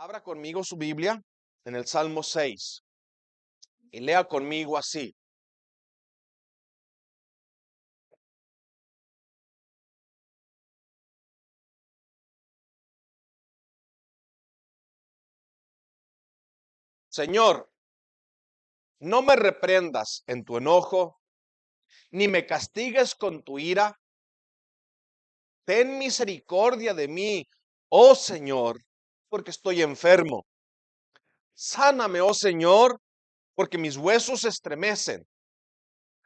Abra conmigo su Biblia en el Salmo 6 y lea conmigo así. Señor, no me reprendas en tu enojo, ni me castigues con tu ira. Ten misericordia de mí, oh Señor, porque estoy enfermo. Sáname, oh Señor, porque mis huesos se estremecen.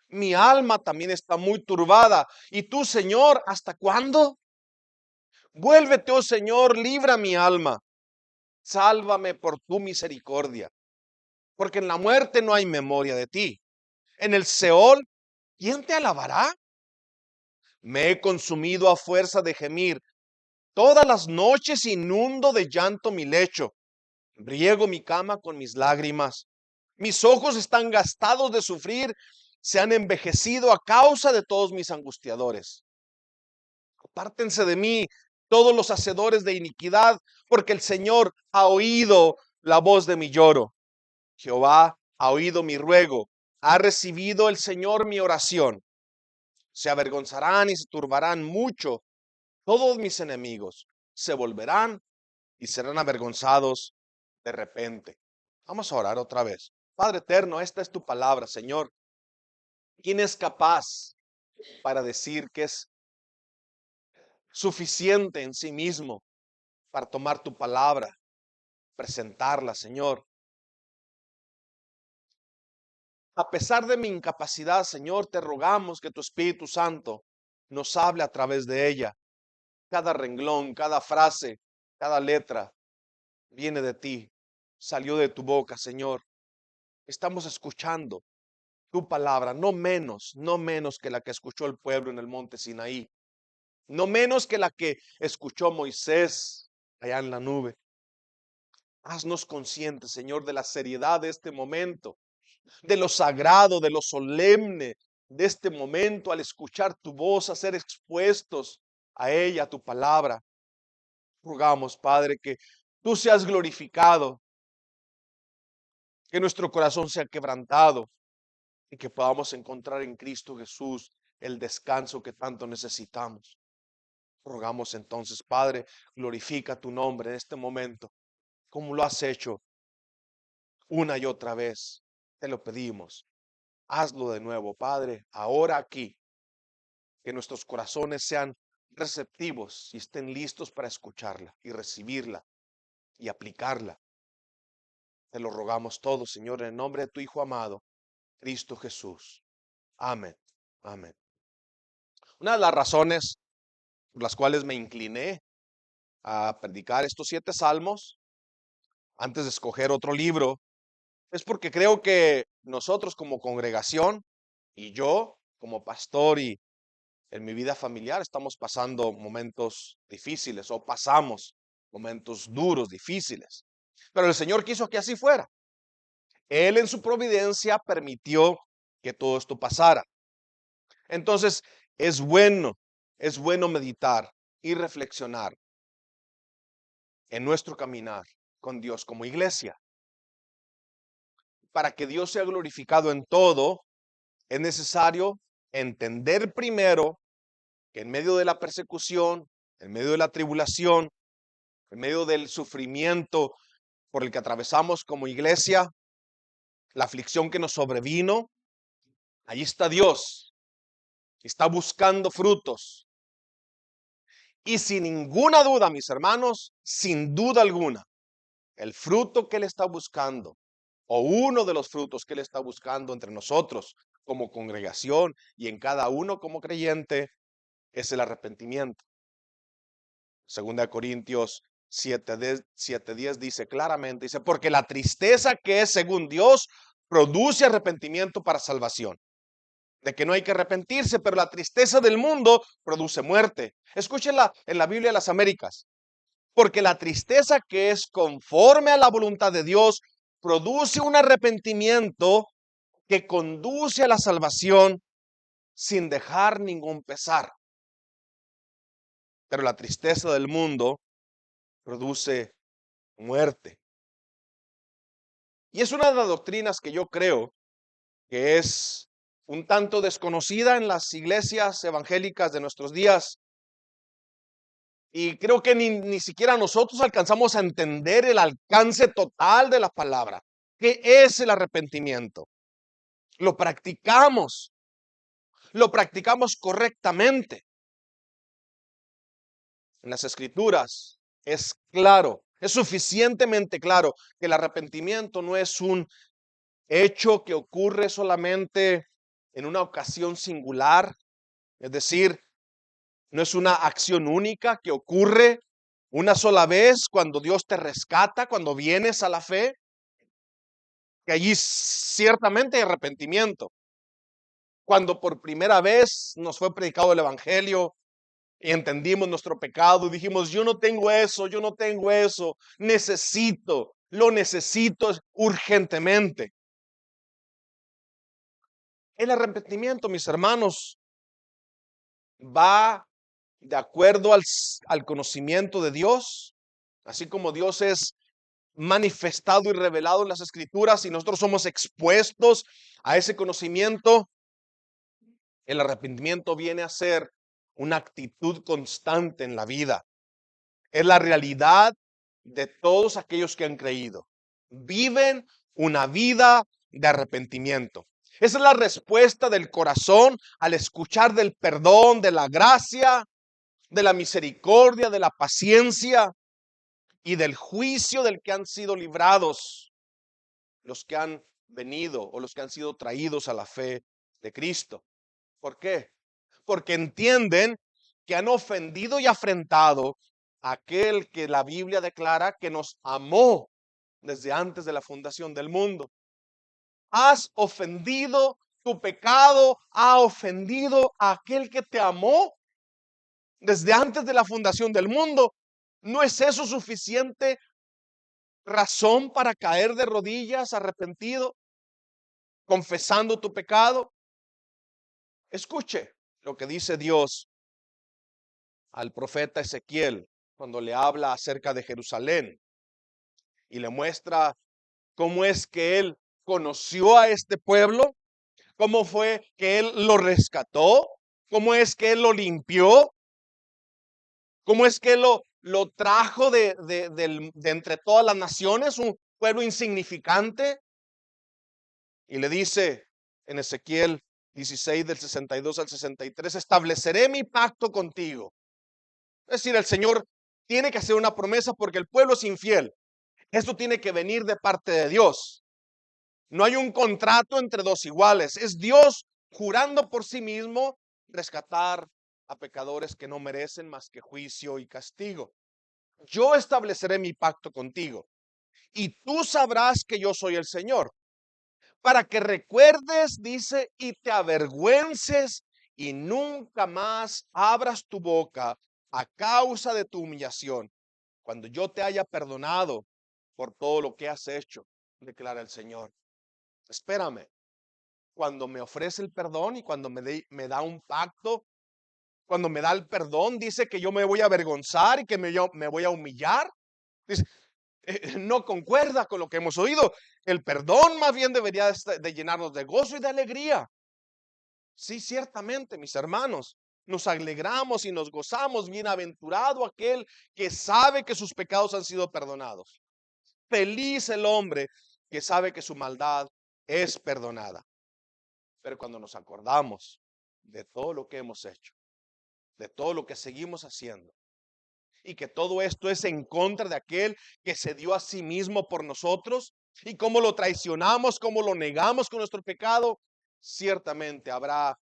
Mi alma también está muy turbada. ¿Y tú, Señor, hasta cuándo? Vuélvete, oh Señor, libra mi alma. Sálvame por tu misericordia, porque en la muerte no hay memoria de ti. En el Seol, ¿quién te alabará? Me he consumido a fuerza de gemir. Todas las noches inundo de llanto mi lecho. Riego mi cama con mis lágrimas. Mis ojos están gastados de sufrir. Se han envejecido a causa de todos mis angustiadores. Apártense de mí todos los hacedores de iniquidad, porque el Señor ha oído la voz de mi lloro. Jehová ha oído mi ruego. Ha recibido el Señor mi oración. Se avergonzarán y se turbarán mucho todos mis enemigos. Se volverán y serán avergonzados de repente. Vamos a orar otra vez. Padre eterno, esta es tu palabra, Señor. ¿Quién es capaz para decir que es suficiente en sí mismo para tomar tu palabra, presentarla, Señor? A pesar de mi incapacidad, Señor, te rogamos que tu Espíritu Santo nos hable a través de ella. Cada renglón, cada frase, cada letra viene de ti, salió de tu boca, Señor. Estamos escuchando tu palabra, no menos que la que escuchó el pueblo en el monte Sinaí, no menos que la que escuchó Moisés allá en la nube. Haznos conscientes, Señor, de la seriedad de este momento, de lo sagrado, de lo solemne de este momento al escuchar tu voz, a ser expuestos a ella, a tu palabra. Rogamos, Padre, que tú seas glorificado, que nuestro corazón sea quebrantado y que podamos encontrar en Cristo Jesús el descanso que tanto necesitamos. Rogamos entonces, Padre, glorifica tu nombre en este momento, como lo has hecho una y otra vez. Te lo pedimos. Hazlo de nuevo, Padre, ahora aquí, que nuestros corazones sean receptivos y estén listos para escucharla y recibirla y aplicarla. Te lo rogamos todos, Señor, en el nombre de tu Hijo amado, Cristo Jesús. Amén. Amén. Una de las razones por las cuales me incliné a predicar estos 7 salmos antes de escoger otro libro es porque creo que nosotros como congregación y yo como pastor y en mi vida familiar estamos pasando momentos difíciles o pasamos momentos duros, difíciles. Pero el Señor quiso que así fuera. Él en su providencia permitió que todo esto pasara. Entonces, es bueno, es bueno meditar y reflexionar en nuestro caminar con Dios como iglesia. Para que Dios sea glorificado en todo, es necesario entender primero que en medio de la persecución, en medio de la tribulación, en medio del sufrimiento por el que atravesamos como iglesia, la aflicción que nos sobrevino, allí está Dios, está buscando frutos. Y sin ninguna duda, mis hermanos, sin duda alguna, el fruto que Él está buscando, o uno de los frutos que Él está buscando entre nosotros como congregación y en cada uno como creyente, es el arrepentimiento. Segunda de Corintios 7:10 dice claramente, dice, porque la tristeza que es según Dios produce arrepentimiento para salvación. De que no hay que arrepentirse, pero la tristeza del mundo produce muerte. Escúchenla en la Biblia de las Américas. Porque la tristeza que es conforme a la voluntad de Dios produce un arrepentimiento que conduce a la salvación sin dejar ningún pesar. Pero la tristeza del mundo produce muerte. Y es una de las doctrinas que yo creo que es un tanto desconocida en las iglesias evangélicas de nuestros días. Y creo que ni siquiera nosotros alcanzamos a entender el alcance total de la palabra. ¿Qué es el arrepentimiento? Lo practicamos correctamente. En las escrituras es claro, es suficientemente claro que el arrepentimiento no es un hecho que ocurre solamente en una ocasión singular, es decir, no es una acción única que ocurre una sola vez cuando Dios te rescata, cuando vienes a la fe, que allí ciertamente hay arrepentimiento. Cuando por primera vez nos fue predicado el evangelio y entendimos nuestro pecado y dijimos, yo no tengo eso, lo necesito urgentemente. El arrepentimiento, mis hermanos, va de acuerdo al conocimiento de Dios, así como Dios es manifestado y revelado en las escrituras y nosotros somos expuestos a ese conocimiento. El arrepentimiento viene a ser una actitud constante en la vida. Es la realidad de todos aquellos que han creído. Viven una vida de arrepentimiento. Esa es la respuesta del corazón al escuchar del perdón, de la gracia, de la misericordia, de la paciencia y del juicio del que han sido librados los que han venido o los que han sido traídos a la fe de Cristo. ¿Por qué? Porque entienden que han ofendido y afrentado a aquel que la Biblia declara que nos amó desde antes de la fundación del mundo. Has ofendido, tu pecado ha ofendido a aquel que te amó desde antes de la fundación del mundo. ¿No es eso suficiente razón para caer de rodillas arrepentido, confesando tu pecado? Escuche lo que dice Dios al profeta Ezequiel cuando le habla acerca de Jerusalén y le muestra cómo es que él conoció a este pueblo, cómo fue que él lo rescató, cómo es que él lo limpió, cómo es que lo trajo de entre todas las naciones, un pueblo insignificante. Y le dice en Ezequiel 16 del 62 al 63, estableceré mi pacto contigo. Es decir, el Señor tiene que hacer una promesa porque el pueblo es infiel. Esto tiene que venir de parte de Dios. No hay un contrato entre dos iguales. Es Dios jurando por sí mismo rescatar a pecadores que no merecen más que juicio y castigo. Yo estableceré mi pacto contigo y tú sabrás que yo soy el Señor. Para que recuerdes, dice, y te avergüences y nunca más abras tu boca a causa de tu humillación, cuando yo te haya perdonado por todo lo que has hecho, declara el Señor. Espérame, cuando me ofrece el perdón y cuando me da un pacto, cuando me da el perdón, dice que yo me voy a avergonzar y que yo me voy a humillar. Dice, no concuerda con lo que hemos oído. El perdón más bien debería de llenarnos de gozo y de alegría. Sí, ciertamente, mis hermanos, nos alegramos y nos gozamos. Bienaventurado aquel que sabe que sus pecados han sido perdonados. Feliz el hombre que sabe que su maldad es perdonada. Pero cuando nos acordamos de todo lo que hemos hecho, de todo lo que seguimos haciendo, y que todo esto es en contra de aquel que se dio a sí mismo por nosotros, y cómo lo traicionamos, cómo lo negamos con nuestro pecado, ciertamente habrá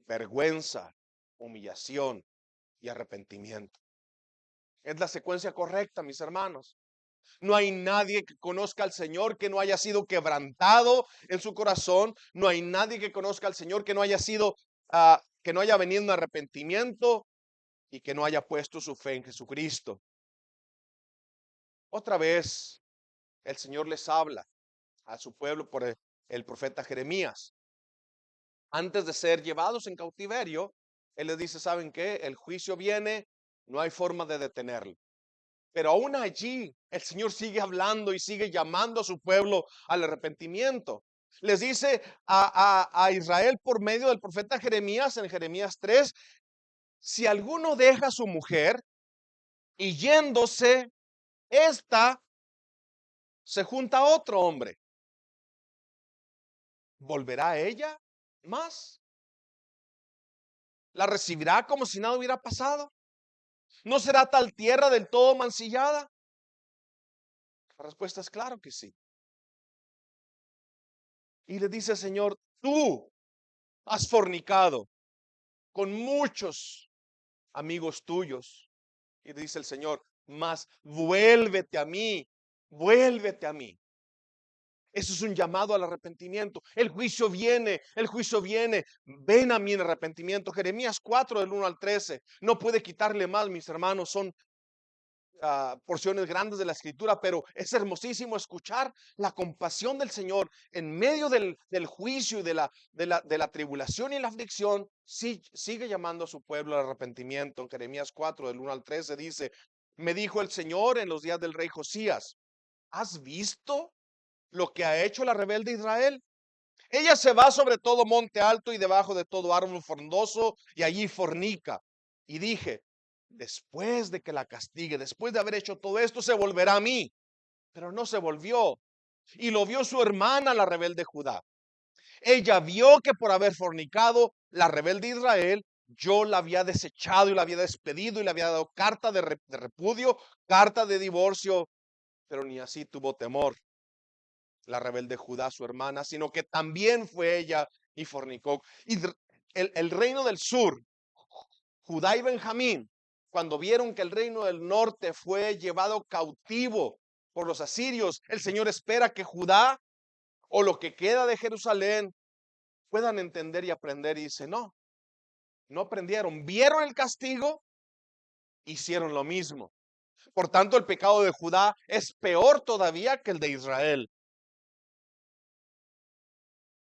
vergüenza, humillación y arrepentimiento. Es la secuencia correcta, mis hermanos. No hay nadie que conozca al Señor que no haya sido quebrantado en su corazón. No hay nadie que conozca al Señor que no haya sido, que no haya venido en arrepentimiento y que no haya puesto su fe en Jesucristo. Otra vez el Señor les habla a su pueblo por el profeta Jeremías. Antes de ser llevados en cautiverio, Él les dice, ¿saben qué? El juicio viene, no hay forma de detenerlo. Pero aún allí el Señor sigue hablando y sigue llamando a su pueblo al arrepentimiento. Les dice a Israel por medio del profeta Jeremías en Jeremías 3, si alguno deja a su mujer y yéndose, ésta se junta a otro hombre, ¿volverá ella más? ¿La recibirá como si nada hubiera pasado? ¿No será tal tierra del todo mancillada? La respuesta es claro que sí. Y le dice el Señor, tú has fornicado con muchos amigos tuyos. Y dice el Señor, mas vuélvete a mí, vuélvete a mí. Eso es un llamado al arrepentimiento. El juicio viene, el juicio viene. Ven a mí en arrepentimiento. Jeremías 4 del 1 al 13. No puede quitarle más, mis hermanos. Son porciones grandes de la escritura, pero es hermosísimo escuchar la compasión del Señor en medio del juicio y de la tribulación y la aflicción. Sí, sigue llamando a su pueblo al arrepentimiento. En Jeremías 4 del 1 al 13 dice, me dijo el Señor en los días del rey Josías, ¿has visto lo que ha hecho la rebelde Israel? Ella se va sobre todo monte alto y debajo de todo árbol frondoso y allí fornica. Y dije, después de que la castigue, después de haber hecho todo esto, se volverá a mí. Pero no se volvió. Y lo vio su hermana, la rebelde Judá. Ella vio que por haber fornicado, la rebelde Israel, yo la había desechado y la había despedido y le había dado carta de repudio, carta de divorcio, pero ni así tuvo temor la rebelde Judá, su hermana, sino que también fue ella y fornicó. Y el reino del sur, Judá y Benjamín, cuando vieron que el reino del norte fue llevado cautivo por los asirios, el Señor espera que Judá o lo que queda de Jerusalén puedan entender y aprender. Y dice, no, no aprendieron, vieron el castigo, hicieron lo mismo. Por tanto, el pecado de Judá es peor todavía que el de Israel.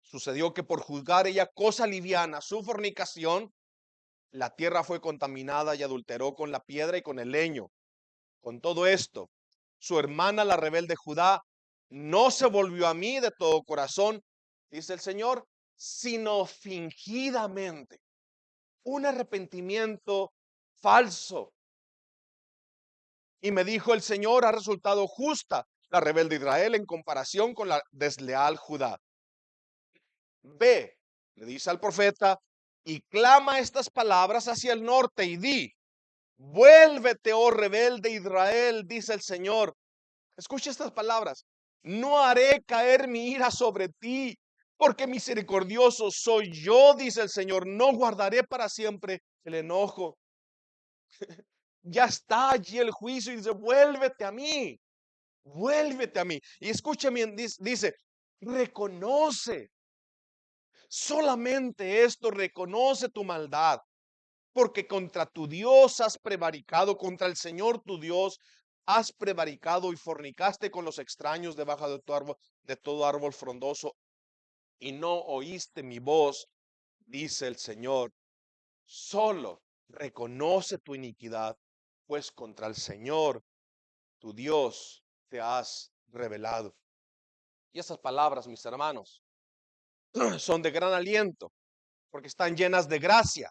Sucedió que por juzgar ella cosa liviana su fornicación, la tierra fue contaminada y adulteró con la piedra y con el leño. Con todo esto, su hermana la rebelde Judá no se volvió a mí de todo corazón, dice el Señor, sino fingidamente. Un arrepentimiento falso. Y me dijo el Señor, ha resultado justa la rebelde Israel en comparación con la desleal Judá. Ve, le dice al profeta, y clama estas palabras hacia el norte y di, vuélvete, oh rebelde Israel, dice el Señor. Escucha estas palabras, no haré caer mi ira sobre ti, porque misericordioso soy yo, dice el Señor, no guardaré para siempre el enojo. Ya está allí el juicio y dice, vuélvete a mí, vuélvete a mí. Y escúchame, dice, reconoce. Solamente esto, reconoce tu maldad, porque contra tu Dios has prevaricado, contra el Señor tu Dios has prevaricado y fornicaste con los extraños debajo de tu árbol, de todo árbol frondoso, y no oíste mi voz, dice el Señor. Solo reconoce tu iniquidad, pues contra el Señor tu Dios te has rebelado. Y esas palabras, mis hermanos, son de gran aliento, porque están llenas de gracia.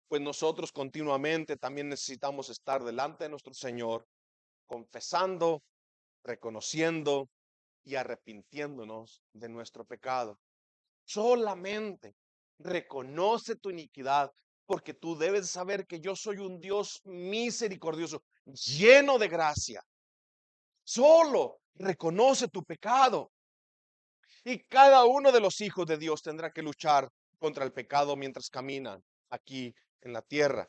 Pues nosotros continuamente también necesitamos estar delante de nuestro Señor, confesando, reconociendo y arrepintiéndonos de nuestro pecado. Solamente reconoce tu iniquidad, porque tú debes saber que yo soy un Dios misericordioso, lleno de gracia. Solo reconoce tu pecado. Y cada uno de los hijos de Dios tendrá que luchar contra el pecado mientras caminan aquí en la tierra.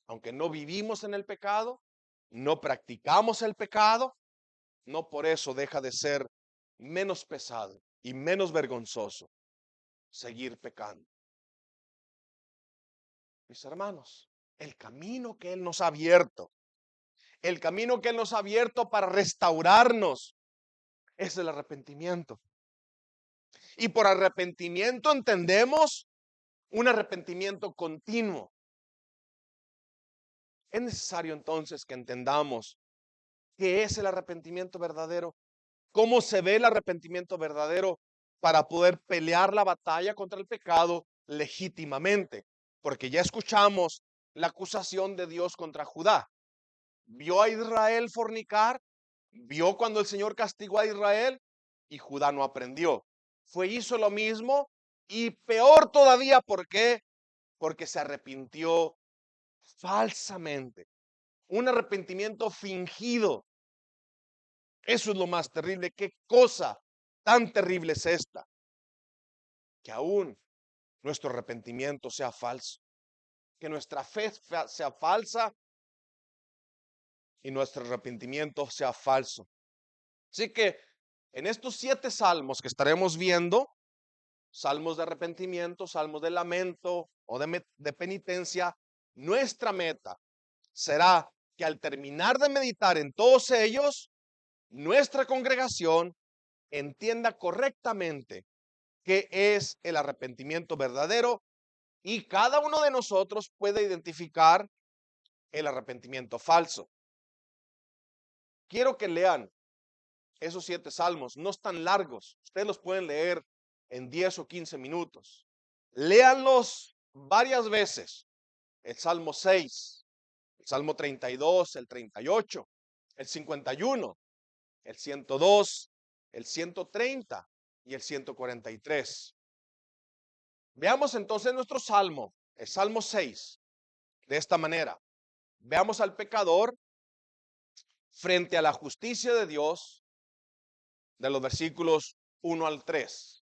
Aunque no vivimos en el pecado, no practicamos el pecado, no por eso deja de ser menos pesado y menos vergonzoso seguir pecando. Mis hermanos, el camino que Él nos ha abierto, el camino que Él nos ha abierto para restaurarnos es el arrepentimiento. Y por arrepentimiento entendemos un arrepentimiento continuo. Es necesario entonces que entendamos qué es el arrepentimiento verdadero, cómo se ve el arrepentimiento verdadero para poder pelear la batalla contra el pecado legítimamente. Porque ya escuchamos la acusación de Dios contra Judá. Vio a Israel fornicar, vio cuando el Señor castigó a Israel y Judá no aprendió. Hizo lo mismo y peor todavía, ¿por qué? Porque se arrepintió falsamente. Un arrepentimiento fingido. Eso es lo más terrible. ¿Qué cosa tan terrible es esta? Que aún nuestro arrepentimiento sea falso. Que nuestra fe sea falsa y nuestro arrepentimiento sea falso. Así que en estos 7 salmos que estaremos viendo, salmos de arrepentimiento, salmos de lamento o de penitencia, nuestra meta será que al terminar de meditar en todos ellos, nuestra congregación entienda correctamente qué es el arrepentimiento verdadero y cada uno de nosotros puede identificar el arrepentimiento falso. Quiero que lean esos 7 salmos, no están largos, ustedes los pueden leer en 10 o 15 minutos. Léanlos varias veces, el Salmo 6, el Salmo 32, el 38, el 51, el 102, el 130 y el 143. Veamos entonces nuestro Salmo, el Salmo 6, de esta manera. Veamos al pecador frente a la justicia de Dios, de los versículos 1 al 3.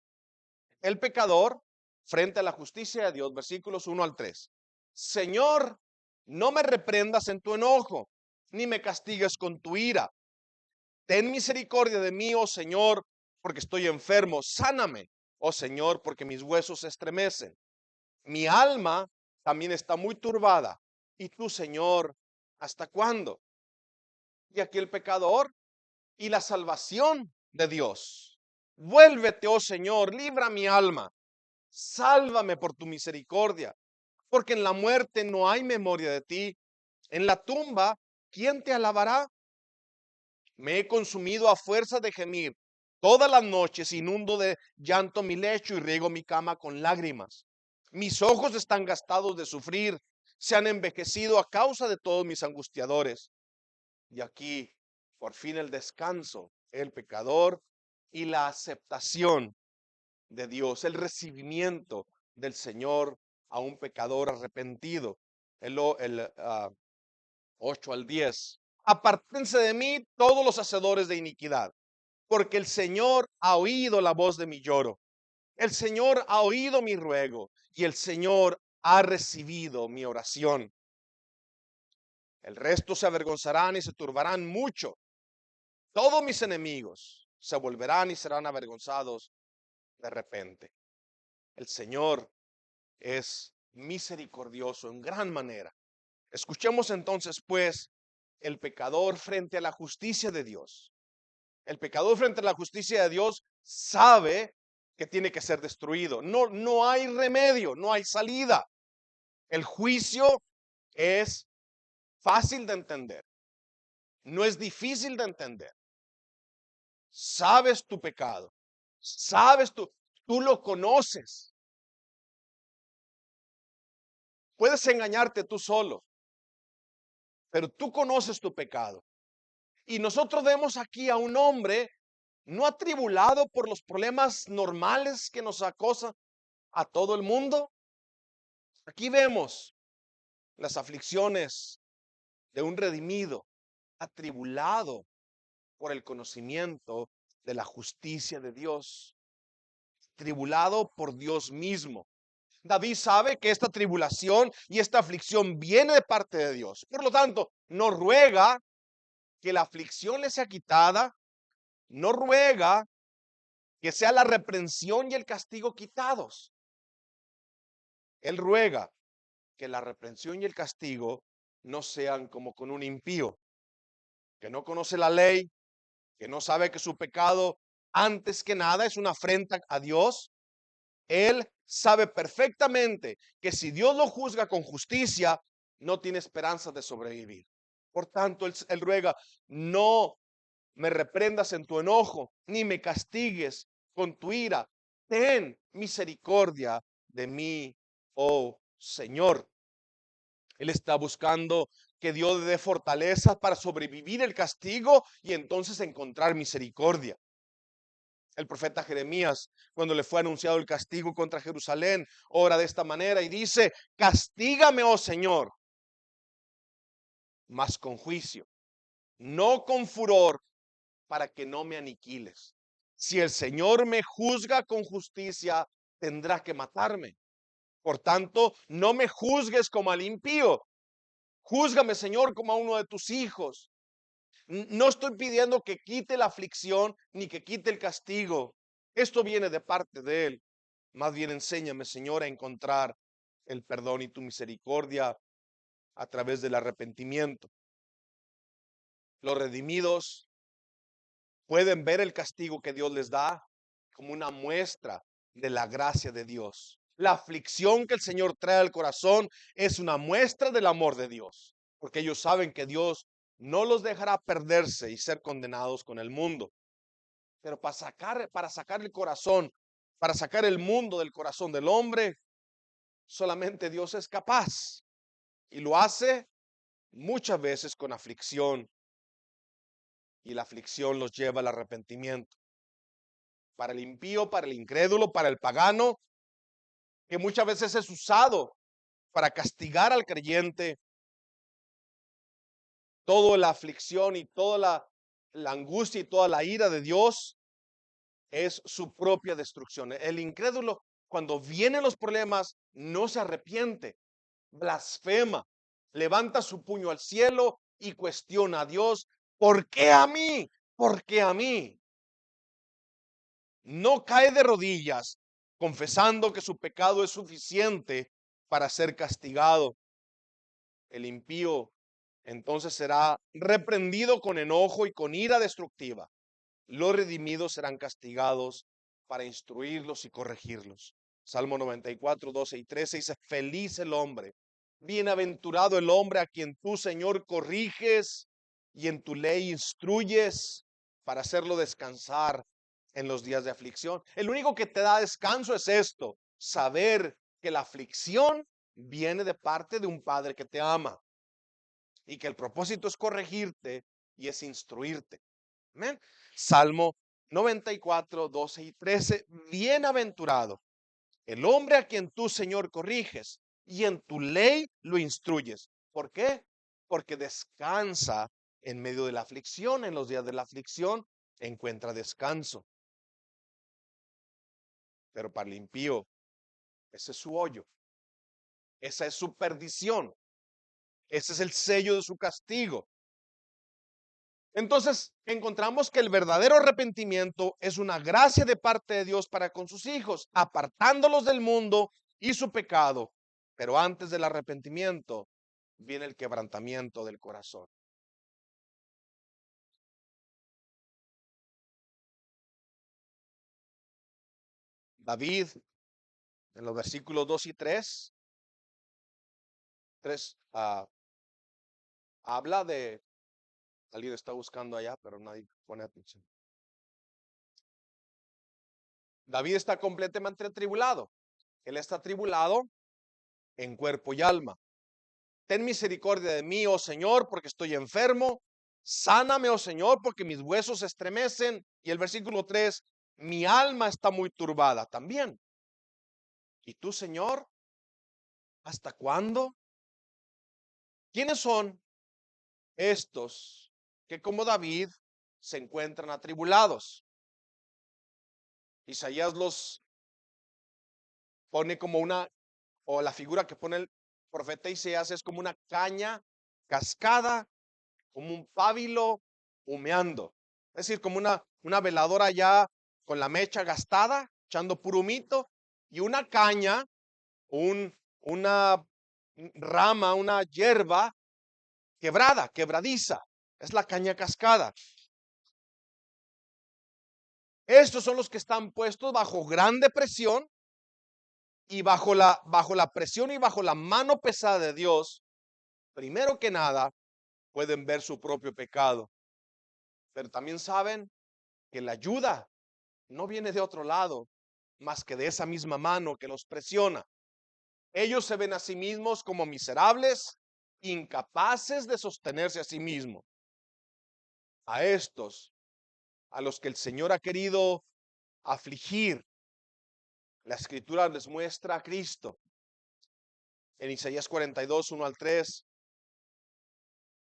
El pecador frente a la justicia de Dios, versículos 1 al 3. Señor, no me reprendas en tu enojo, ni me castigues con tu ira. Ten misericordia de mí, oh Señor, porque estoy enfermo. Sáname, oh Señor, porque mis huesos se estremecen. Mi alma también está muy turbada. Y tú, Señor, ¿hasta cuándo? Y aquí el pecador y la salvación de Dios. Vuélvete, oh Señor, libra mi alma. Sálvame por tu misericordia, porque en la muerte no hay memoria de ti. En la tumba, ¿quién te alabará? Me he consumido a fuerza de gemir. Todas las noches inundo de llanto mi lecho y riego mi cama con lágrimas. Mis ojos están gastados de sufrir, se han envejecido a causa de todos mis angustiadores. Y aquí, por fin, el descanso, el pecador y la aceptación de Dios, el recibimiento del Señor a un pecador arrepentido. El 8 al 10. Apártense de mí todos los hacedores de iniquidad, porque el Señor ha oído la voz de mi lloro. El Señor ha oído mi ruego y el Señor ha recibido mi oración. El resto se avergonzarán y se turbarán mucho. Todos mis enemigos se volverán y serán avergonzados de repente. El Señor es misericordioso en gran manera. Escuchemos entonces, pues, el pecador frente a la justicia de Dios. El pecador frente a la justicia de Dios sabe que tiene que ser destruido. No hay remedio, no hay salida. El juicio es fácil de entender. No es difícil de entender. Sabes tu pecado. Tú lo conoces. Puedes engañarte tú solo, pero tú conoces tu pecado. Y nosotros vemos aquí a un hombre no atribulado por los problemas normales que nos acosan a todo el mundo. Aquí vemos las aflicciones de un redimido, atribulado por el conocimiento de la justicia de Dios, tribulado por Dios mismo. David sabe que esta tribulación y esta aflicción viene de parte de Dios. Por lo tanto, no ruega que la aflicción le sea quitada, no ruega que sea la reprensión y el castigo quitados. Él ruega que la reprensión y el castigo no sean como con un impío, que no conoce la ley, que no sabe que su pecado antes que nada es una afrenta a Dios. Él sabe perfectamente que si Dios lo juzga con justicia, no tiene esperanza de sobrevivir. Por tanto, él ruega, no me reprendas en tu enojo, ni me castigues con tu ira. Ten misericordia de mí, oh Señor. Él está buscando que Dios le dé fortaleza para sobrevivir el castigo y entonces encontrar misericordia. El profeta Jeremías, cuando le fue anunciado el castigo contra Jerusalén, ora de esta manera y dice, castígame, oh Señor, mas con juicio, no con furor, para que no me aniquiles. Si el Señor me juzga con justicia, tendrá que matarme. Por tanto, no me juzgues como al impío. Júzgame, Señor, como a uno de tus hijos. No estoy pidiendo que quite la aflicción ni que quite el castigo. Esto viene de parte de Él. Más bien enséñame, Señor, a encontrar el perdón y tu misericordia a través del arrepentimiento. Los redimidos pueden ver el castigo que Dios les da como una muestra de la gracia de Dios. La aflicción que el Señor trae al corazón es una muestra del amor de Dios, porque ellos saben que Dios no los dejará perderse y ser condenados con el mundo. Pero para sacar el corazón, para sacar el mundo del corazón del hombre, solamente Dios es capaz. Y lo hace muchas veces con aflicción. Y la aflicción los lleva al arrepentimiento. Para el impío, para el incrédulo, para el pagano, que muchas veces es usado para castigar al creyente, toda la aflicción y toda la angustia y toda la ira de Dios es su propia destrucción. El incrédulo, cuando vienen los problemas, no se arrepiente, blasfema, levanta su puño al cielo y cuestiona a Dios, ¿por qué a mí? ¿Por qué a mí? No cae de rodillas, confesando que su pecado es suficiente para ser castigado. El impío entonces será reprendido con enojo y con ira destructiva. Los redimidos serán castigados para instruirlos y corregirlos. Salmo 94, 12 y 13 dice, feliz el hombre, bienaventurado el hombre a quien tú, Señor, corriges y en tu ley instruyes para hacerlo descansar en los días de aflicción. El único que te da descanso es esto, saber que la aflicción viene de parte de un Padre que te ama y que el propósito es corregirte y es instruirte. Amén. Salmo 94, 12 y 13. Bienaventurado el hombre a quien tú, Señor, corriges y en tu ley lo instruyes. ¿Por qué? Porque descansa en medio de la aflicción. En los días de la aflicción encuentra descanso. Pero para el impío, ese es su hoyo. Esa es su perdición. Ese es el sello de su castigo. Entonces, encontramos que el verdadero arrepentimiento es una gracia de parte de Dios para con sus hijos, apartándolos del mundo y su pecado. Pero antes del arrepentimiento viene el quebrantamiento del corazón. David, en los versículos 2 y 3, habla de, alguien está buscando allá, pero nadie pone atención. David está completamente atribulado. Él está atribulado en cuerpo y alma. Ten misericordia de mí, oh Señor, porque estoy enfermo. Sáname, oh Señor, porque mis huesos se estremecen. Y el versículo 3, mi alma está muy turbada también. ¿Y tú, Señor? ¿Hasta cuándo? ¿Quiénes son estos que como David se encuentran atribulados? Isaías los pone como una, o la figura que pone el profeta Isaías es como una caña cascada, como un pábilo humeando. Es decir, como una veladora ya con la mecha gastada, echando puro humito, y una caña, una rama, una hierba quebrada, quebradiza. Es la caña cascada. Estos son los que están puestos bajo grande presión y bajo la presión y bajo la mano pesada de Dios, primero que nada, pueden ver su propio pecado, pero también saben que la ayuda no viene de otro lado, más que de esa misma mano que los presiona. Ellos se ven a sí mismos como miserables, incapaces de sostenerse a sí mismos. A estos, a los que el Señor ha querido afligir, la Escritura les muestra a Cristo. En Isaías 42, 1 al 3,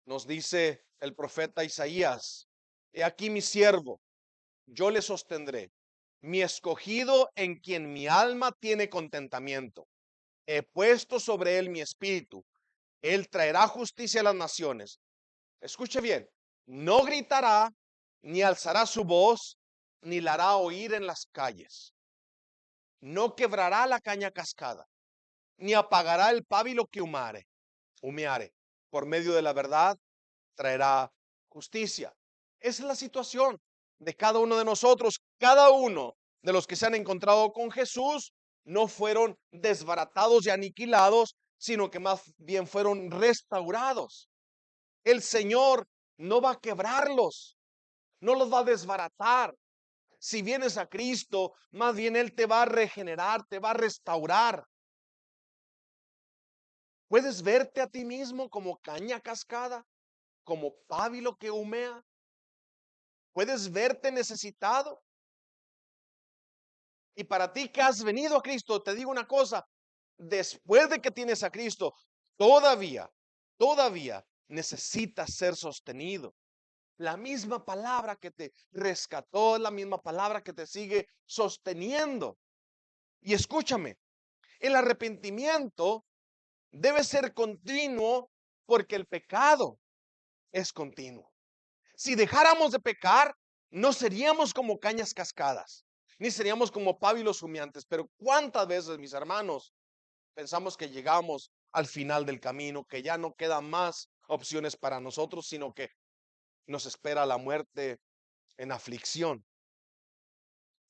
nos dice el profeta Isaías: He aquí mi siervo, yo le sostendré, mi escogido en quien mi alma tiene contentamiento. He puesto sobre él mi espíritu. Él traerá justicia a las naciones. Escuche bien, no gritará, ni alzará su voz, ni la hará oír en las calles. No quebrará la caña cascada, ni apagará el pábilo que humeare. Por medio de la verdad traerá justicia. Esa es la situación de cada uno de nosotros. Cada uno de los que se han encontrado con Jesús no fueron desbaratados y aniquilados, sino que más bien fueron restaurados. El Señor no va a quebrarlos, no los va a desbaratar. Si vienes a Cristo, más bien Él te va a regenerar, te va a restaurar. ¿Puedes verte a ti mismo como caña cascada, como pábilo que humea? ¿Puedes verte necesitado? Y para ti que has venido a Cristo, te digo una cosa: después de que tienes a Cristo, todavía necesitas ser sostenido. La misma palabra que te rescató es la misma palabra que te sigue sosteniendo. Y escúchame, el arrepentimiento debe ser continuo, porque el pecado es continuo. Si dejáramos de pecar, no seríamos como cañas cascadas, ni seríamos como pábilos humeantes. Pero ¿cuántas veces, mis hermanos, pensamos que llegamos al final del camino, que ya no quedan más opciones para nosotros, sino que nos espera la muerte en aflicción?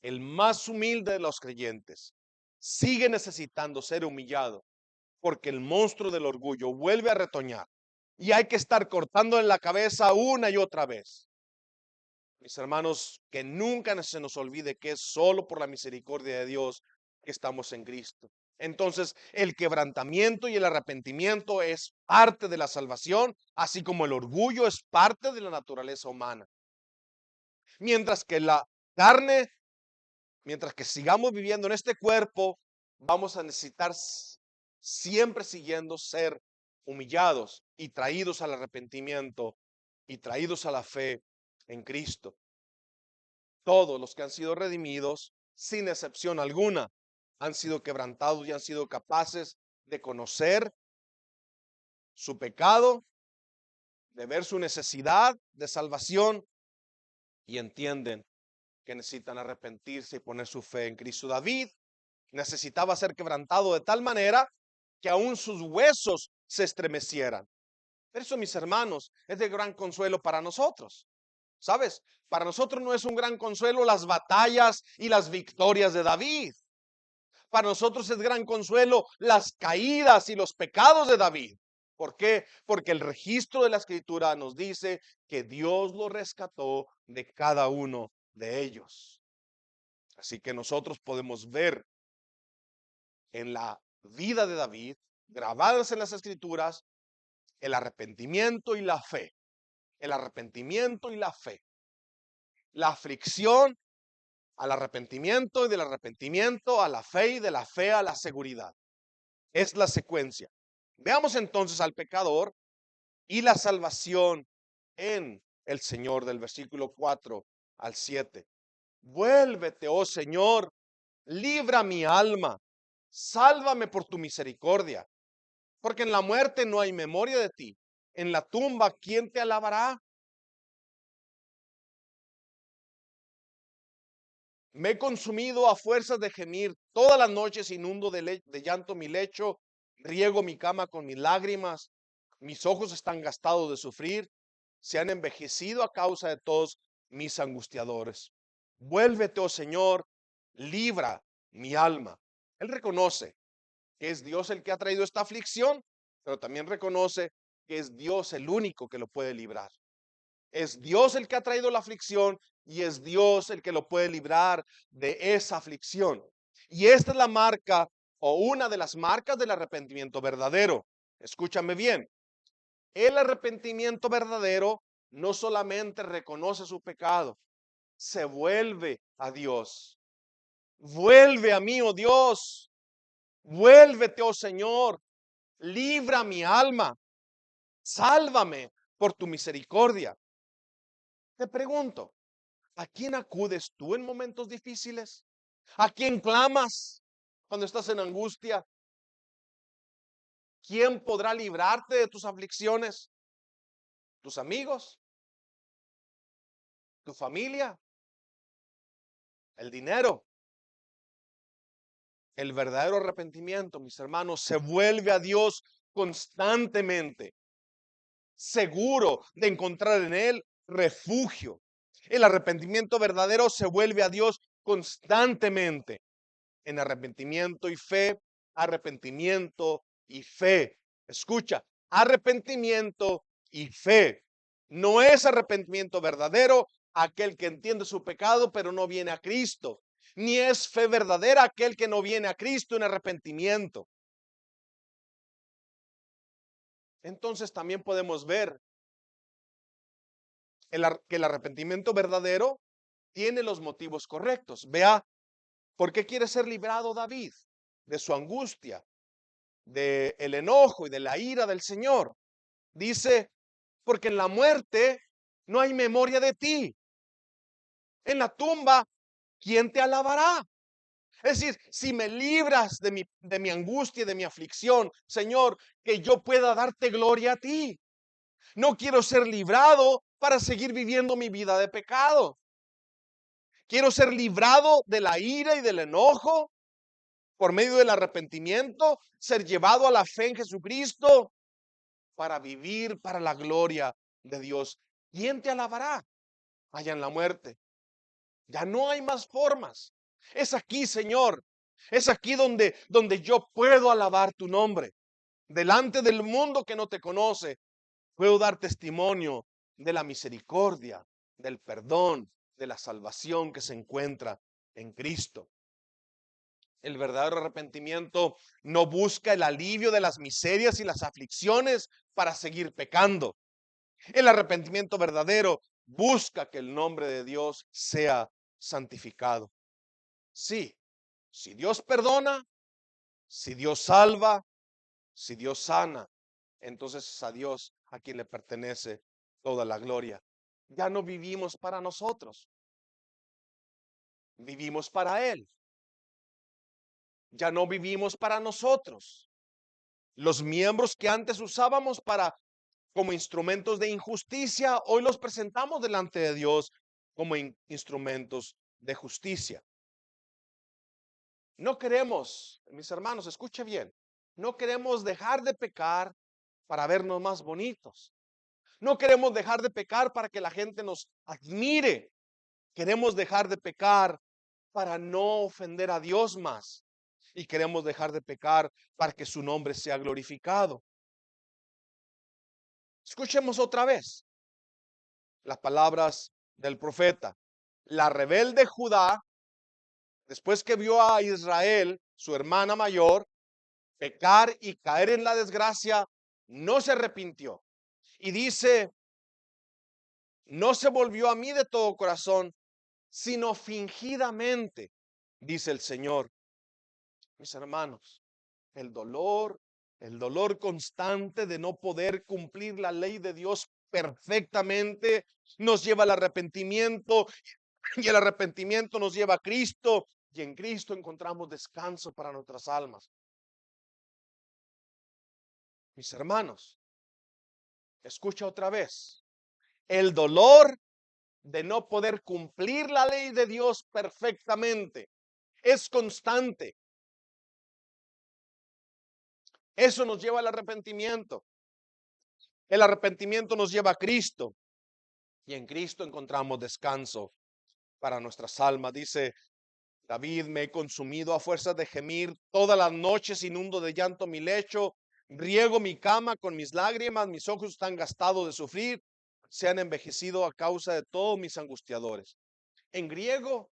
El más humilde de los creyentes sigue necesitando ser humillado, porque el monstruo del orgullo vuelve a retoñar y hay que estar cortando en la cabeza una y otra vez. Mis hermanos, que nunca se nos olvide que es solo por la misericordia de Dios que estamos en Cristo. Entonces, el quebrantamiento y el arrepentimiento es parte de la salvación, así como el orgullo es parte de la naturaleza humana. Mientras que la carne, mientras que sigamos viviendo en este cuerpo, vamos a necesitar siempre siguiendo ser humillados y traídos al arrepentimiento y traídos a la fe en Cristo. Todos los que han sido redimidos, sin excepción alguna, han sido quebrantados y han sido capaces de conocer su pecado, de ver su necesidad de salvación, y entienden que necesitan arrepentirse y poner su fe en Cristo. David necesitaba ser quebrantado de tal manera que aún sus huesos se estremecieran. Pero eso, mis hermanos, es de gran consuelo para nosotros. ¿Sabes? Para nosotros no es un gran consuelo las batallas y las victorias de David. Para nosotros es gran consuelo las caídas y los pecados de David. ¿Por qué? Porque el registro de la Escritura nos dice que Dios lo rescató de cada uno de ellos. Así que nosotros podemos ver en la vida de David, grabadas en las Escrituras, el arrepentimiento y la fe. El arrepentimiento y la fe. La aflicción al arrepentimiento, y del arrepentimiento a la fe, y de la fe a la seguridad. Es la secuencia. Veamos entonces al pecador y la salvación en el Señor, del versículo 4 al 7. Vuélvete, oh Señor, libra mi alma, sálvame por tu misericordia, porque en la muerte no hay memoria de ti. En la tumba, ¿quién te alabará? Me he consumido a fuerzas de gemir, todas las noches inundo de llanto mi lecho, riego mi cama con mis lágrimas, mis ojos están gastados de sufrir, se han envejecido a causa de todos mis angustiadores. Vuélvete, oh Señor, libra mi alma. Él reconoce que es Dios el que ha traído esta aflicción, pero también reconoce que es Dios el único que lo puede librar. Es Dios el que ha traído la aflicción y es Dios el que lo puede librar de esa aflicción. Y esta es la marca o una de las marcas del arrepentimiento verdadero. Escúchame bien. El arrepentimiento verdadero no solamente reconoce su pecado, se vuelve a Dios. Vuelve a mí, oh Dios. Vuélvete, oh Señor. Libra mi alma. Sálvame por tu misericordia. Te pregunto, ¿a quién acudes tú en momentos difíciles? ¿A quién clamas cuando estás en angustia? ¿Quién podrá librarte de tus aflicciones? ¿Tus amigos? ¿Tu familia? ¿El dinero? El verdadero arrepentimiento, mis hermanos, se vuelve a Dios constantemente, seguro de encontrar en Él refugio. El arrepentimiento verdadero se vuelve a Dios constantemente. En arrepentimiento y fe. Escucha, arrepentimiento y fe. No es arrepentimiento verdadero aquel que entiende su pecado pero no viene a Cristo. Ni es fe verdadera aquel que no viene a Cristo en arrepentimiento. Entonces también podemos ver que el arrepentimiento verdadero tiene los motivos correctos. Vea, ¿por qué quiere ser librado David de su angustia, de el enojo y de la ira del Señor? Dice, porque en la muerte no hay memoria de ti. En la tumba, ¿quién te alabará? Es decir, si me libras de mi angustia y de mi aflicción, Señor, que yo pueda darte gloria a ti. No quiero ser librado para seguir viviendo mi vida de pecado. Quiero ser librado de la ira y del enojo por medio del arrepentimiento, ser llevado a la fe en Jesucristo para vivir para la gloria de Dios. ¿Quién te alabará allá en la muerte? Ya no hay más formas. Es aquí, Señor. Es aquí donde yo puedo alabar tu nombre. Delante del mundo que no te conoce, puedo dar testimonio de la misericordia, del perdón, de la salvación que se encuentra en Cristo. El verdadero arrepentimiento no busca el alivio de las miserias y las aflicciones para seguir pecando. El arrepentimiento verdadero busca que el nombre de Dios sea santificado. Sí, si Dios perdona, si Dios salva, si Dios sana, entonces es a Dios a quien le pertenece toda la gloria. Ya no vivimos para nosotros, vivimos para Él. Ya no vivimos para nosotros. Los miembros que antes usábamos como instrumentos de injusticia, hoy los presentamos delante de Dios como instrumentos de justicia. No queremos, mis hermanos, escuche bien, no queremos dejar de pecar para vernos más bonitos. No queremos dejar de pecar para que la gente nos admire. Queremos dejar de pecar para no ofender a Dios más. Y queremos dejar de pecar para que su nombre sea glorificado. Escuchemos otra vez las palabras del profeta. La rebelde Judá, después que vio a Israel, su hermana mayor, pecar y caer en la desgracia, no se arrepintió. Y dice, no se volvió a mí de todo corazón, sino fingidamente, dice el Señor. Mis hermanos, el dolor constante de no poder cumplir la ley de Dios perfectamente, nos lleva al arrepentimiento y el arrepentimiento nos lleva a Cristo y en Cristo encontramos descanso para nuestras almas. Mis hermanos, escucha otra vez. El dolor de no poder cumplir la ley de Dios perfectamente es constante. Eso nos lleva al arrepentimiento. El arrepentimiento nos lleva a Cristo y en Cristo encontramos descanso para nuestras almas. Dice David, me he consumido a fuerza de gemir, todas las noches inundo de llanto mi lecho, Riego mi cama con mis lágrimas, mis ojos están gastados de sufrir, se han envejecido a causa de todos mis angustiadores. En griego,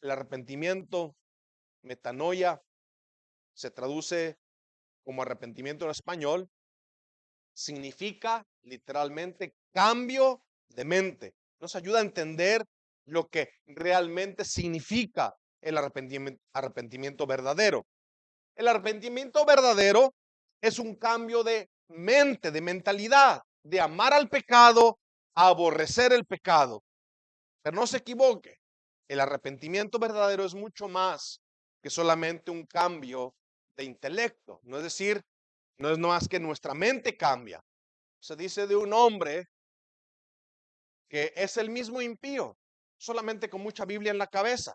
el arrepentimiento, metanoia, se traduce como arrepentimiento en español, significa literalmente cambio de mente. Nos ayuda a entender lo que realmente significa el arrepentimiento verdadero. El arrepentimiento verdadero es un cambio de mente, de mentalidad, de amar al pecado a aborrecer el pecado. Pero no se equivoque, el arrepentimiento verdadero es mucho más que solamente un cambio de intelecto. No es decir, no es más que nuestra mente cambia. Se dice de un hombre que es el mismo impío, solamente con mucha Biblia en la cabeza.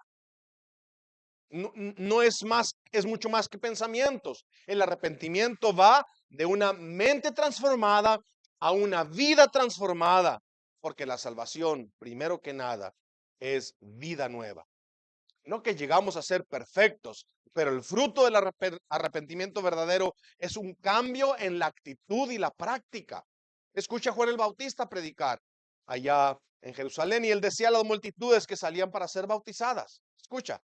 No es más, es mucho más que pensamientos. El arrepentimiento va de una mente transformada a una vida transformada, porque la salvación, primero que nada, es vida nueva. No que llegamos a ser perfectos, pero el fruto del arrepentimiento verdadero es un cambio en la actitud y la práctica. Escucha a Juan el Bautista predicar allá en Jerusalén y él decía a las multitudes que salían para ser bautizadas. Escucha,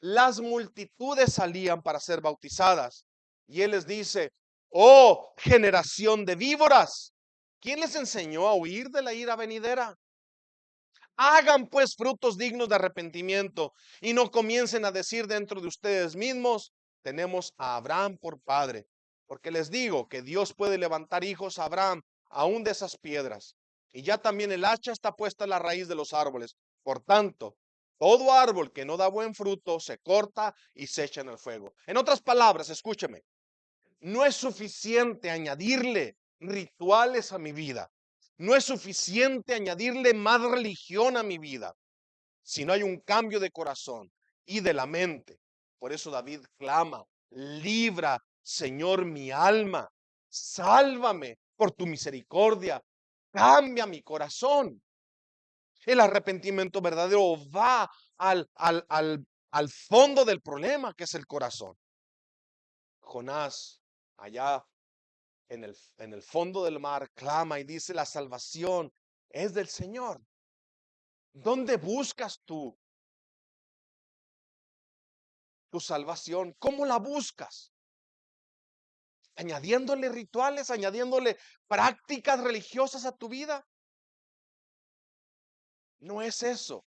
las multitudes salían para ser bautizadas y él les dice: oh generación de víboras, ¿quién les enseñó a huir de la ira venidera? Hagan pues frutos dignos de arrepentimiento y no comiencen a decir dentro de ustedes mismos: tenemos a Abraham por padre. Porque les digo que Dios puede levantar hijos a Abraham aún de esas piedras. Y ya también el hacha está puesta en la raíz de los árboles. Por tanto, todo árbol que no da buen fruto se corta y se echa en el fuego. En otras palabras, escúcheme, no es suficiente añadirle rituales a mi vida. No es suficiente añadirle más religión a mi vida, si no hay un cambio de corazón y de la mente. Por eso David clama: libra, Señor, mi alma, sálvame por tu misericordia, cambia mi corazón. El arrepentimiento verdadero va al fondo del problema, que es el corazón. Jonás, allá en el fondo del mar, clama y dice: la salvación es del Señor. ¿Dónde buscas tú tu salvación? ¿Cómo la buscas? ¿Añadiéndole rituales, añadiéndole prácticas religiosas a tu vida? No es eso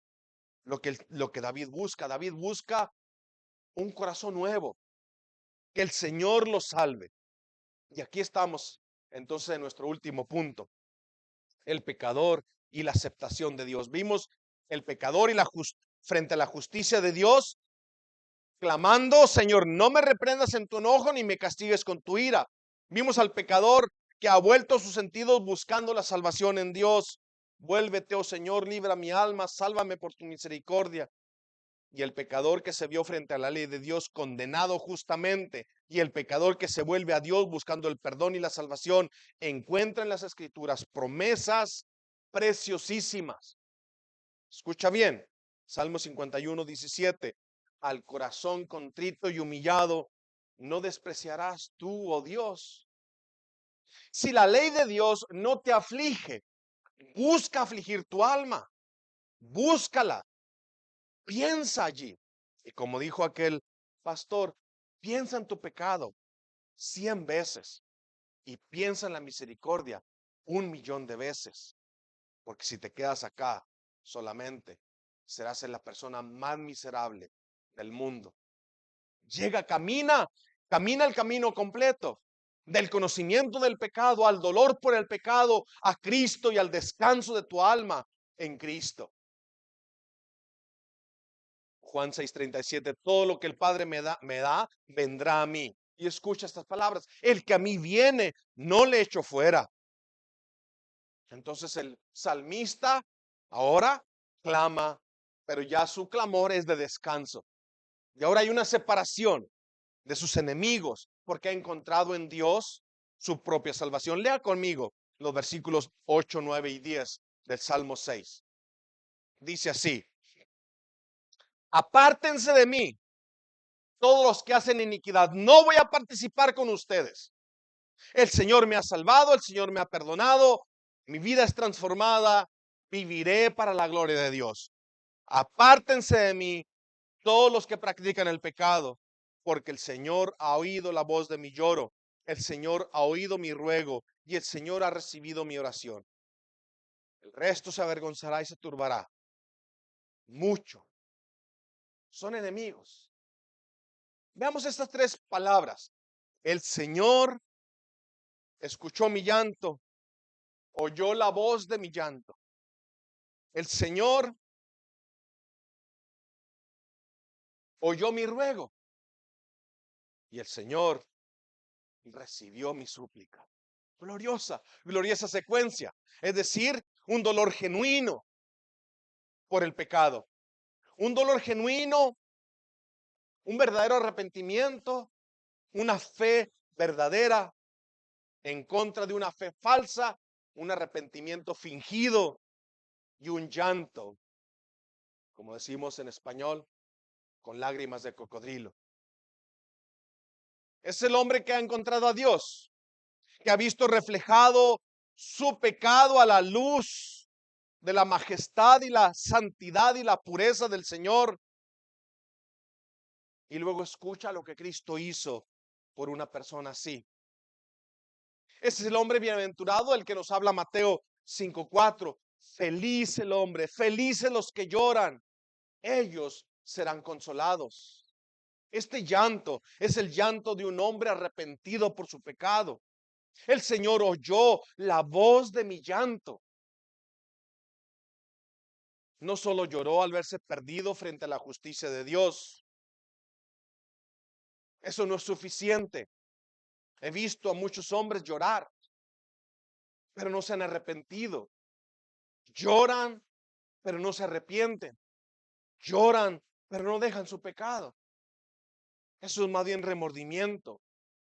lo que David busca. David busca un corazón nuevo, que el Señor lo salve. Y aquí estamos entonces en nuestro último punto: el pecador y la aceptación de Dios. Vimos el pecador y frente a la justicia de Dios, clamando: Señor, no me reprendas en tu enojo ni me castigues con tu ira. Vimos al pecador que ha vuelto sus sentidos buscando la salvación en Dios. Vuélvete, oh Señor, libra mi alma, sálvame por tu misericordia. Y el pecador que se vio frente a la ley de Dios condenado justamente, y el pecador que se vuelve a Dios buscando el perdón y la salvación, encuentra en las Escrituras promesas preciosísimas. Escucha bien, Salmo 51:17: al corazón contrito y humillado no despreciarás tú, oh Dios. Si la ley de Dios no te aflige, busca afligir tu alma, búscala, piensa allí. Y como dijo aquel pastor, piensa en tu pecado 100 veces y piensa en la misericordia 1,000,000 de veces. Porque si te quedas acá solamente, serás la persona más miserable del mundo. Camina el camino completo, del conocimiento del pecado al dolor por el pecado, a Cristo y al descanso de tu alma en Cristo. Juan 6:37: todo lo que el Padre me da, vendrá a mí. Y escucha estas palabras: el que a mí viene, no le echo fuera. Entonces el salmista ahora clama, pero ya su clamor es de descanso. Y ahora hay una separación de sus enemigos, porque ha encontrado en Dios su propia salvación. Lea conmigo los versículos 8, 9 y 10 del Salmo 6. Dice así: apártense de mí todos los que hacen iniquidad, no voy a participar con ustedes. El Señor me ha salvado, el Señor me ha perdonado, mi vida es transformada, viviré para la gloria de Dios. Apártense de mí todos los que practican el pecado, porque el Señor ha oído la voz de mi lloro, el Señor ha oído mi ruego y el Señor ha recibido mi oración. El resto se avergonzará y se turbará. Mucho. Son enemigos. Veamos estas tres palabras. El Señor escuchó mi llanto, oyó la voz de mi llanto. El Señor oyó mi ruego y el Señor recibió mi súplica. Gloriosa secuencia. Es decir, un dolor genuino por el pecado. Un dolor genuino, un verdadero arrepentimiento, una fe verdadera en contra de una fe falsa, un arrepentimiento fingido y un llanto, como decimos en español, con lágrimas de cocodrilo. Es el hombre que ha encontrado a Dios, que ha visto reflejado su pecado a la luz de la majestad y la santidad y la pureza del Señor. Y luego escucha lo que Cristo hizo por una persona así. Ese es el hombre bienaventurado, el que nos habla Mateo 5:4. Feliz el hombre, felices los que lloran, ellos serán consolados. Este llanto es el llanto de un hombre arrepentido por su pecado. El Señor oyó la voz de mi llanto. No solo lloró al verse perdido frente a la justicia de Dios. Eso no es suficiente. He visto a muchos hombres llorar, pero no se han arrepentido. Lloran, pero no se arrepienten. Lloran, pero no dejan su pecado. Eso es más bien remordimiento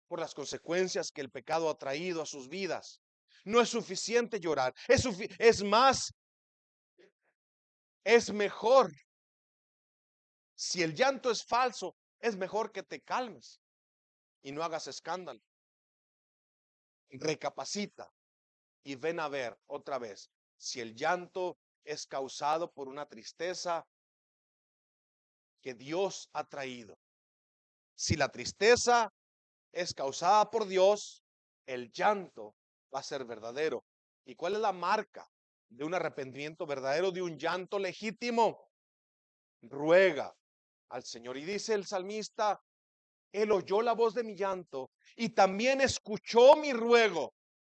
por las consecuencias que el pecado ha traído a sus vidas. No es suficiente llorar. Es más, es mejor. Si el llanto es falso, es mejor que te calmes y no hagas escándalo. Recapacita y ven a ver otra vez si el llanto es causado por una tristeza que Dios ha traído. Si la tristeza es causada por Dios, el llanto va a ser verdadero. ¿Y cuál es la marca de un arrepentimiento verdadero, de un llanto legítimo? Ruega al Señor. Y dice el salmista, Él oyó la voz de mi llanto y también escuchó mi ruego.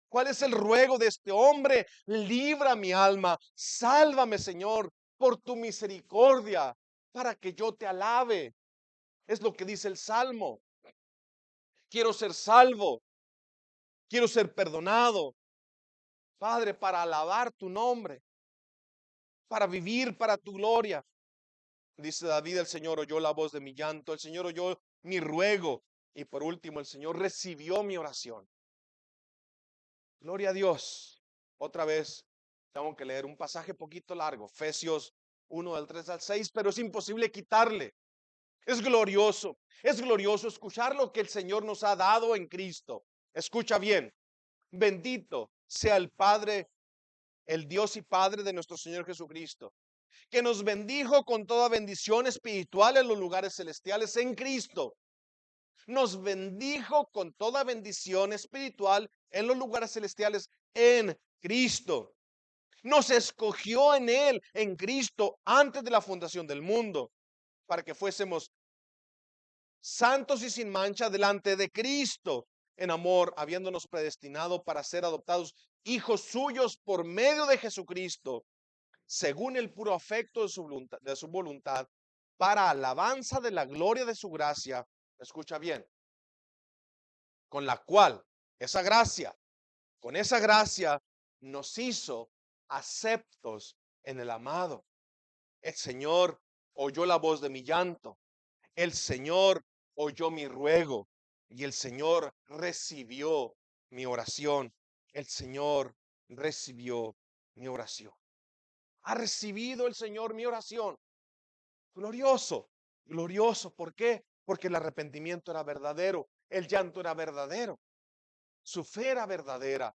¿Cuál es el ruego de este hombre? Libra mi alma, sálvame, Señor, por tu misericordia, para que yo te alabe. Es lo que dice el Salmo. Quiero ser salvo, quiero ser perdonado, Padre, para alabar tu nombre, para vivir para tu gloria. Dice David, el Señor oyó la voz de mi llanto, el Señor oyó mi ruego y por último el Señor recibió mi oración. Gloria a Dios. Otra vez tengo que leer un pasaje poquito largo, Efesios 1 del 3 al 6, pero es imposible quitarle. Es glorioso escuchar lo que el Señor nos ha dado en Cristo. Escucha bien, bendito sea el Padre, el Dios y Padre de nuestro Señor Jesucristo, que nos bendijo con toda bendición espiritual en los lugares celestiales en Cristo. Nos bendijo con toda bendición espiritual en los lugares celestiales en Cristo. Nos escogió en Él, en Cristo, antes de la fundación del mundo, para que fuésemos santos y sin mancha delante de Cristo, en amor, habiéndonos predestinado para ser adoptados hijos suyos por medio de Jesucristo, según el puro afecto de su voluntad, para alabanza de la gloria de su gracia. Escucha bien, con la cual con esa gracia nos hizo aceptos en el amado. El Señor oyó la voz de mi llanto. El Señor oyó mi ruego y el Señor recibió mi oración. El Señor recibió mi oración. Ha recibido el Señor mi oración. Glorioso, glorioso. ¿Por qué? Porque el arrepentimiento era verdadero, el llanto era verdadero. Su fe era verdadera.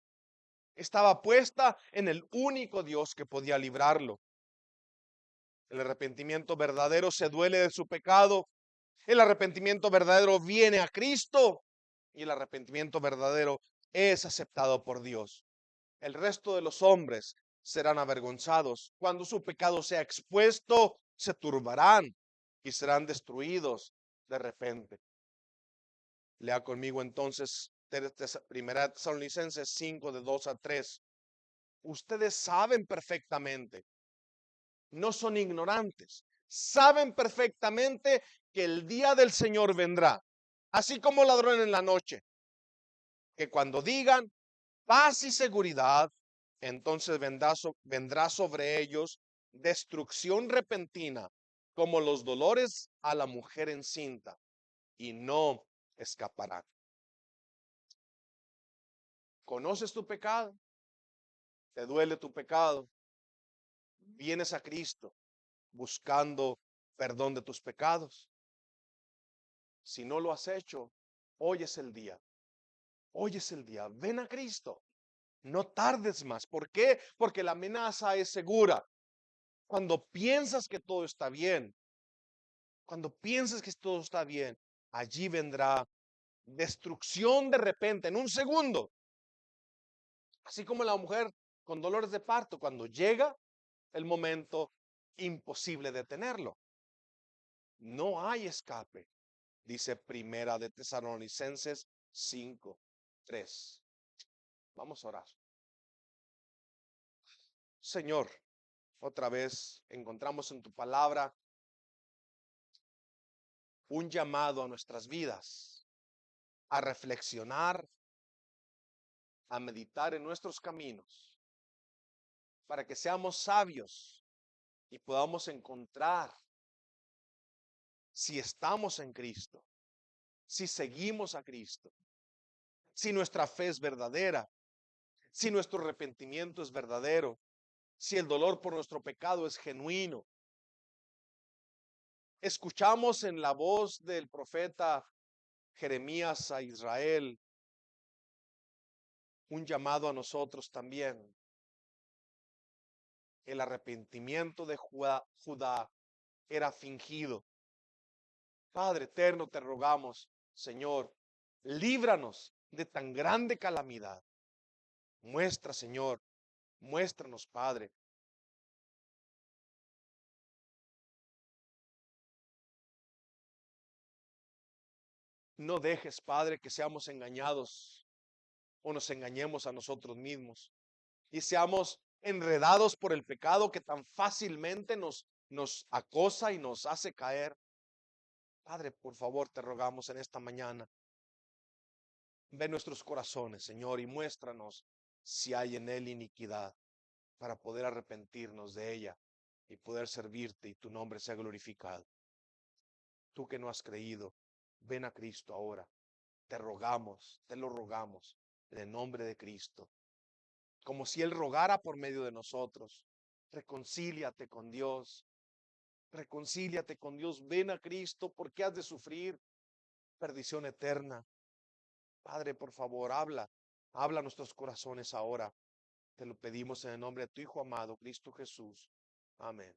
Estaba puesta en el único Dios que podía librarlo. El arrepentimiento verdadero se duele de su pecado. El arrepentimiento verdadero viene a Cristo. Y el arrepentimiento verdadero es aceptado por Dios. El resto de los hombres serán avergonzados. Cuando su pecado sea expuesto, se turbarán y serán destruidos de repente. Lea conmigo entonces Primera Tesalonicenses 5 de 2 a 3. Ustedes saben perfectamente, no son ignorantes, saben perfectamente que el día del Señor vendrá, así como ladrón en la noche, que cuando digan paz y seguridad, entonces vendrá sobre ellos destrucción repentina, como los dolores a la mujer encinta, y no escaparán. ¿Conoces tu pecado? ¿Te duele tu pecado? ¿Vienes a Cristo buscando perdón de tus pecados? Si no lo has hecho, hoy es el día. Hoy es el día. Ven a Cristo. No tardes más. ¿Por qué? Porque la amenaza es segura. Cuando piensas que todo está bien, allí vendrá destrucción de repente, en un segundo. Así como la mujer con dolores de parto, cuando llega el momento, imposible detenerlo. No hay escape, dice Primera de Tesalonicenses 5:3. Vamos a orar. Señor, otra vez encontramos en tu palabra un llamado a nuestras vidas, a reflexionar, a meditar en nuestros caminos, para que seamos sabios y podamos encontrar si estamos en Cristo, si seguimos a Cristo, si nuestra fe es verdadera, si nuestro arrepentimiento es verdadero, si el dolor por nuestro pecado es genuino. Escuchamos en la voz del profeta Jeremías a Israel un llamado a nosotros también. El arrepentimiento de Judá era fingido. Padre eterno, te rogamos, Señor, líbranos de tan grande calamidad. Muestra, Señor, muéstranos, Padre. No dejes, Padre, que seamos engañados o nos engañemos a nosotros mismos y seamos enredados por el pecado que tan fácilmente nos acosa y nos hace caer. Padre, por favor, te rogamos en esta mañana. Ve nuestros corazones, Señor, y muéstranos si hay en él iniquidad para poder arrepentirnos de ella y poder servirte y tu nombre sea glorificado. Tú que no has creído, ven a Cristo ahora. Te rogamos, te lo rogamos, en el nombre de Cristo. Como si Él rogara por medio de nosotros. Reconcíliate con Dios. Reconcíliate con Dios. Ven a Cristo porque has de sufrir perdición eterna. Padre, por favor, habla. Habla a nuestros corazones ahora. Te lo pedimos en el nombre de tu Hijo amado, Cristo Jesús. Amén.